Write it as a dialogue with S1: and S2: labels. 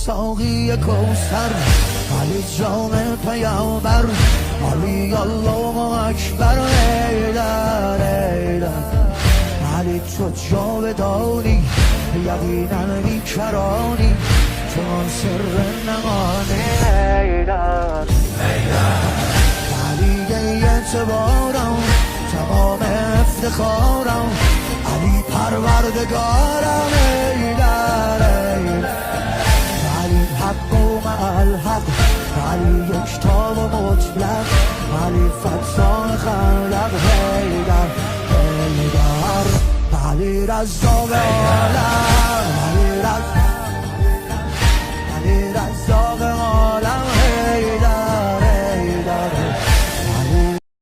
S1: ساقی کوثر، علی جام پیامبر، علی الله اکبر. ایدر ایدر علی تو جاودانی، یقینا بیکرانی، چون سر نهانی. ایدر علی اعتبارم، تمام افتخارم، علی پروردگارم. ایدر علی حق و مع الحق، علی یکتا و مطلق، علی فتان خلق. ایدر ایدر علی رزاق عالم، علی رزاق